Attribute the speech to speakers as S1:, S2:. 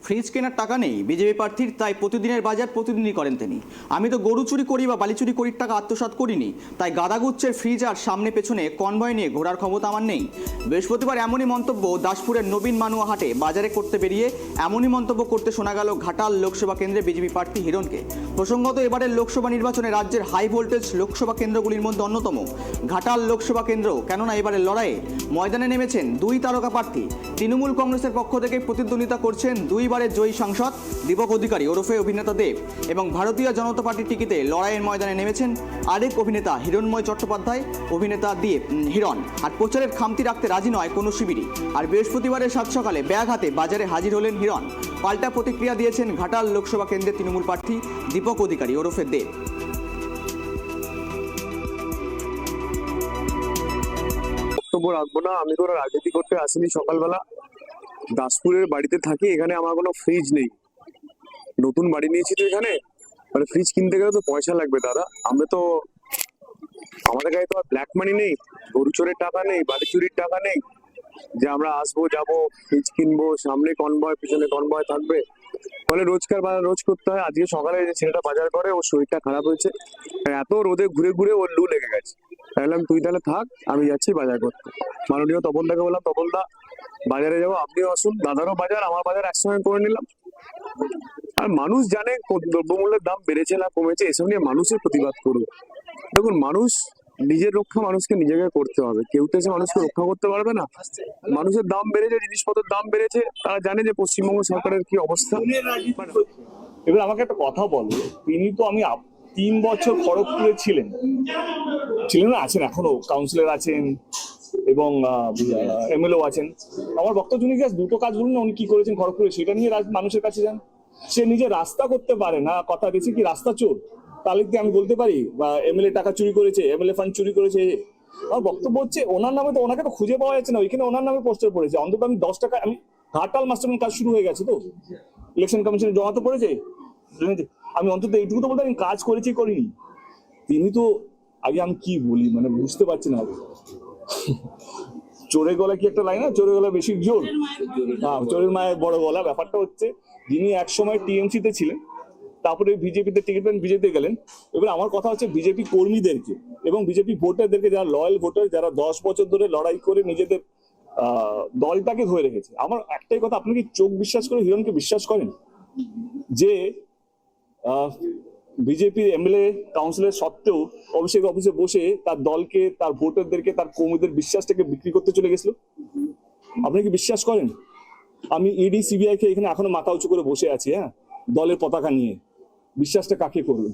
S1: Fridge কেনার টাকা নেই বিজেপি প্রার্থীর, তাই প্রতিদিনের বাজার প্রতিদিনই করেন তিনি। আমি তো গরু চুরি করি বা বালি চুরি করির টাকা আত্মসাৎ করিনি, তাই গাদাগুচ্ছের ফ্রিজ আর সামনে পেছনে কনভয় নিয়ে ঘোরার ক্ষমতা আমার নেই। বৃহস্পতিবার এমনই মন্তব্য দাসপুরের নবীন মানুয়া হাটে বাজারে করতে বেরিয়ে এমনই মন্তব্য করতে শোনা গেল ঘাটাল লোকসভা কেন্দ্রে বিজেপি প্রার্থী হিরণকে। প্রসঙ্গত এবারের লোকসভা নির্বাচনে রাজ্যের হাই ভোল্টেজ লোকসভা কেন্দ্রগুলির মধ্যে অন্যতম ঘাটাল লোকসভা কেন্দ্র। কেননা এবারের লড়াইয়ে ময়দানে নেমেছেন দুই তারকা প্রার্থী। তৃণমূল কংগ্রেসের পক্ষ থেকে প্রতিদ্বন্দ্বিতা করছেন দুইবারের জয়ী সাংসদ দীপক অধিকারী ওরফে অভিনেতা দেব, এবং ভারতীয় জনতা পার্টির টিকিটে লড়াইয়ের ময়দানে নেমেছেন আরেক অভিনেতা হিরণময় চট্টোপাধ্যায় অভিনেতা দেব হিরণ। আর প্রচারের খামতি রাখতে রাজি নয় কোনো শিবিরই। আর বৃহস্পতিবারের সাত সকালে ব্যাগ হাতে বাজারে হাজির হলেন হিরণ। পাল্টা প্রতিক্রিয়া দিয়েছেন ঘাটাল লোকসভা কেন্দ্রের তৃণমূল প্রার্থী দীপক অধিকারী ওরফে দেব।
S2: বক্তব্য রাখবো না, আমি কোনো রাজনীতি করতে আসিনি। সকালবেলা দাসপুরের বাড়িতে থাকি, এখানে আমার কোনো ফ্রিজ নেই। নতুন বাড়ি নিয়েছি তো এখানে, মানে ফ্রিজ কিনতে গেলে তো পয়সা লাগবে দাদা। আমাদের কাছে তো আর ব্ল্যাক মানি নেই, গরু চোরের টাকা নেই, বালি চুরির টাকা নেই যে আমরা আসবো যাবো ফ্রিজ কিনবো, সামনে কনভয় পিছনে কনভয় থাকবে। ফলে রোজকার বাজার রোজ করতে হয়। আজকে সকালে যে ছেলেটা বাজার করে ওর শরীরটা খারাপ হয়েছে, এত রোদে ঘুরে ঘুরে ওর লু লেগে গেছে। বললাম তুই তাহলে থাক, আমি যাচ্ছি বাজার করতে। মাননীয় তপনদাকে বললাম তপনদা বাজারে যাবো, আপনিও আসুন। দাদারও বাজার আমার বাজার একসঙ্গে করে নিলাম। আর মানুষ জানে দ্রব্যমূল্যের দাম বেড়েছে না কমেছে, এসব নিয়ে মানুষের প্রতিবাদ করুক। দেখুন, মানুষ নিজের রক্ষা মানুষকে নিজেকে করতে হবে, কেউ তো এসে মানুষকে রক্ষা করতে পারবে না। মানুষের দাম বেড়েছে, জিনিসপত্রের দাম বেড়েছে, তারা জানে যে পশ্চিমবঙ্গ সরকারের কি অবস্থা।
S3: এবার আমাকে একটা কথা বলো, তিনি তো আমি 3 বছর খড়গপুরে ছিলেন না, আছেন এখনো, কাউন্সিলর আছেন এবং এমএলএ আছেন। আমার বক্তব্য উনি দুটো কাজ বলুন না উনি কি করেছেন খড়গপুরে, সেটা নিয়ে মানুষের কাছে যান। সে নিজে রাস্তা করতে পারে না, কথা দিয়েছে কি রাস্তা চোর, তাহলে কি আমি বলতে পারি বা এমএলএ টাকা চুরি করেছে, এমএলএ ফান্ড চুরি করেছে? আমার বক্তব্য হচ্ছে ওনার নামে তো, ওনাকে তো খুঁজে পাওয়া যাচ্ছে না, ওইখানে ওনার নামে পোস্টার পড়েছে। অন্তত আমি 10 টাকা, আমি ঘাটাল মাস্টারম্যান কাজ শুরু হয়ে গেছে তো, ইলেকশন কমিশনে জমা তো পড়েছে। আমি অন্তত এইটুকু তো বলতে আমি কাজ করেছি করিনি। তিনি তো আগে আমি কি বলি মানে বুঝতে পারছি না। চোরের গলা কি একটা লাইন না, চোরের গলা বেশি জোর, হ্যাঁ চোরের মায়ের বড় গলা। ব্যাপারটা হচ্ছে যিনি একসময় টিএমসি তে ছিলেন, তারপরে বিজেপিতে টিকিট পেন, বিজেপিতে গেলেন। এবার আমার কথা হচ্ছে বিজেপি কর্মীদেরকে এবং বিজেপি ভোটারদেরকে, যারা লয়াল ভোটার, যারা 10 বছর ধরে লড়াই করে নিজেদের দলটাকে ধরে রেখেছে। আমার একটাই কথা, আপনি কি চোখ বিশ্বাস করে হিরণকে বিশ্বাস করেন যে বিজেপির এমএলএ কাউন্সিলর সত্ত্বেও অভিষেক অফিসে বসে তার দলকে, তার ভোটারদেরকে, তার কর্মীদের বিশ্বাসটাকে বিক্রি করতে চলে গেছিল? আপনি কি বিশ্বাস করেন? আমি ইডি সিবিআই কে এখানে এখনো মাথা উঁচু করে বসে আছি, হ্যাঁ, দলের পতাকা নিয়ে। বিশ্বাসটা কাকে করবেন?